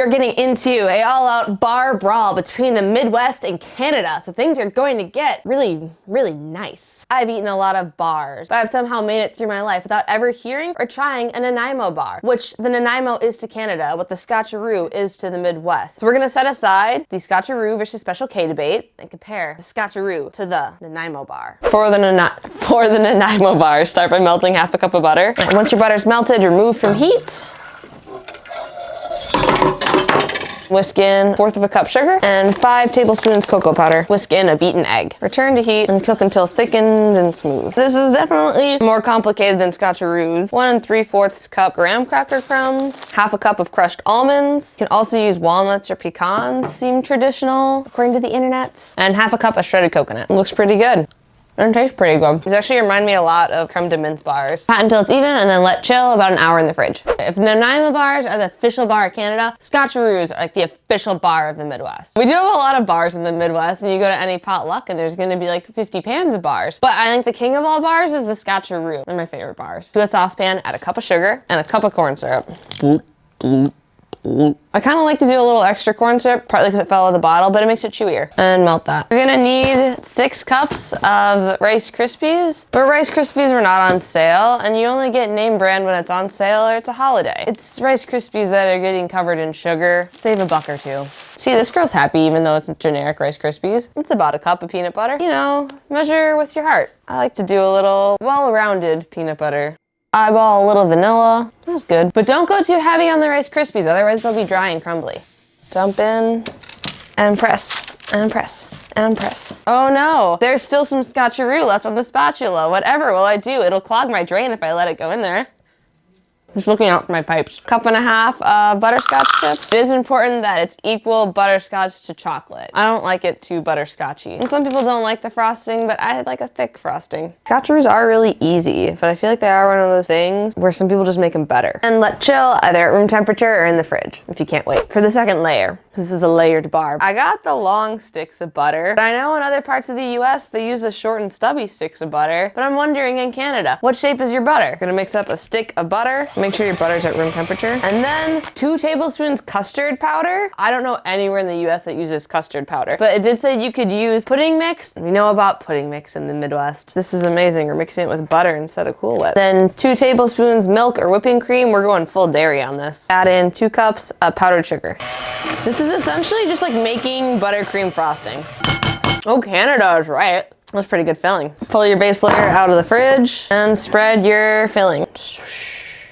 we're getting into a all-out bar brawl between the Midwest and Canada, so things are going to get really, really nice. I've eaten a lot of bars, but I've somehow made it through my life without ever hearing or trying a Nanimo bar, which the Nanaimo is to Canada, what the Scotcheroo is to the Midwest. So we're gonna set aside the Scotcheroo versus Special K debate and compare the Scotcheroo to the Nanimo bar. For the Nanimo bar, start by melting half a cup of butter. And once your butter's melted, remove from heat. Whisk in 1/4 cup sugar and 5 tablespoons cocoa powder. Whisk in a beaten egg. Return to heat and cook until thickened and smooth. This is definitely more complicated than Scotcheroos. 1 3/4 cup graham cracker crumbs, half a cup of crushed almonds. You can also use walnuts or pecans, seem traditional according to the internet. And half a cup of shredded coconut. It looks pretty good. And tastes pretty good. These actually remind me a lot of creme de menthe bars. Pat until it's even and then let chill about an hour in the fridge. If Nanimo Bars are the official bar of Canada, Scotcheroos are like the official bar of the Midwest. We do have a lot of bars in the Midwest, and you go to any potluck and there's gonna be like 50 pans of bars. But I think the king of all bars is the Scotcheroo. They're my favorite bars. To a saucepan, add a cup of sugar and a cup of corn syrup. I kind of like to do a little extra corn syrup, partly because it fell out of the bottle, but it makes it chewier. And melt that. You're gonna need 6 cups of Rice Krispies, but Rice Krispies were not on sale, and you only get name brand when it's on sale or it's a holiday. It's Rice Krispies that are getting covered in sugar. Save a buck or two. See, this girl's happy even though it's generic Rice Krispies. It's about a cup of peanut butter. You know, measure with your heart. I like to do a little well-rounded peanut butter. Eyeball a little vanilla. That's good. But don't go too heavy on the Rice Krispies, otherwise they'll be dry and crumbly. Dump in and press and press and press. Oh no, there's still some Scotcheroo left on the spatula. Whatever will I do? It'll clog my drain if I let it go in there. Just looking out for my pipes. 1.5 cups of butterscotch chips. It is important that it's equal butterscotch to chocolate. I don't like it too butterscotchy. And some people don't like the frosting, but I like a thick frosting. Scotcheroos are really easy, but I feel like they are one of those things where some people just make them better. And let chill either at room temperature or in the fridge if you can't wait. For the second layer, this is the layered bar. I got the long sticks of butter, but I know in other parts of the US they use the short and stubby sticks of butter, but I'm wondering in Canada, what shape is your butter? Gonna mix up a stick of butter. Make sure your butter's at room temperature. And then 2 tablespoons custard powder. I don't know anywhere in the US that uses custard powder, but it did say you could use pudding mix. We know about pudding mix in the Midwest. This is amazing. We're mixing it with butter instead of Cool Whip. Then 2 tablespoons milk or whipping cream. We're going full dairy on this. Add in 2 cups of powdered sugar. This is essentially just like making buttercream frosting. Oh, Canada is right. That's pretty good filling. Pull your base layer out of the fridge and spread your filling.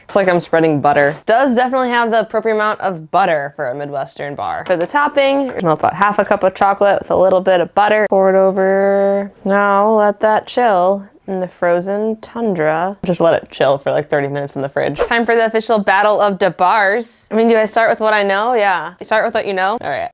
Looks like I'm spreading butter. Does definitely have the appropriate amount of butter for a Midwestern bar. For the topping, melt about 1/2 cup of chocolate with a little bit of butter. Pour it over. Now let that chill in the frozen tundra. Just let it chill for like 30 minutes in the fridge. Time for the official battle of the bars. I mean, do I start with what I know? Yeah. You start with what you know? All right.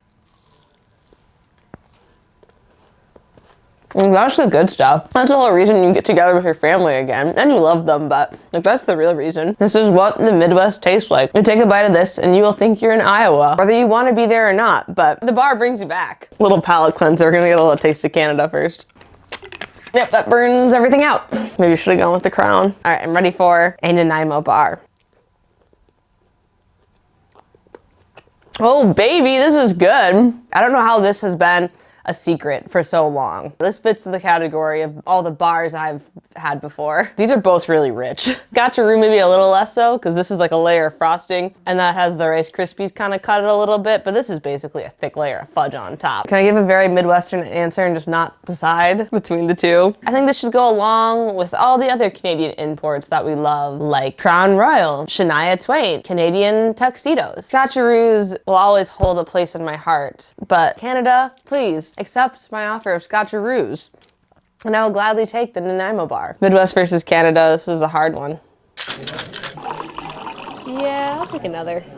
That's the good stuff. That's the whole reason you get together with your family again. And you love them, but like that's the real reason. This is what the Midwest tastes like. You take a bite of this and you will think you're in Iowa, whether you want to be there or not, but the bar brings you back. Little palate cleanser. We're gonna get a little taste of Canada first. Yep, that burns everything out. Maybe you should have gone with the crown. All right, I'm ready for a Nanimo bar. Oh baby, this is good. I don't know how this has been a secret for so long. This fits in the category of all the bars I've had before. These are both really rich. Scotcheroo maybe a little less so, because this is like a layer of frosting, and that has the Rice Krispies kind of cut it a little bit, but this is basically a thick layer of fudge on top. Can I give a very Midwestern answer and just not decide between the two? I think this should go along with all the other Canadian imports that we love, like Crown Royal, Shania Twain, Canadian tuxedos. Scotcheroos will always hold a place in my heart, but Canada, please, accept my offer of Scotcheroos, and I will gladly take the Nanimo Bar. Midwest versus Canada, this is a hard one. Yeah, I'll take another.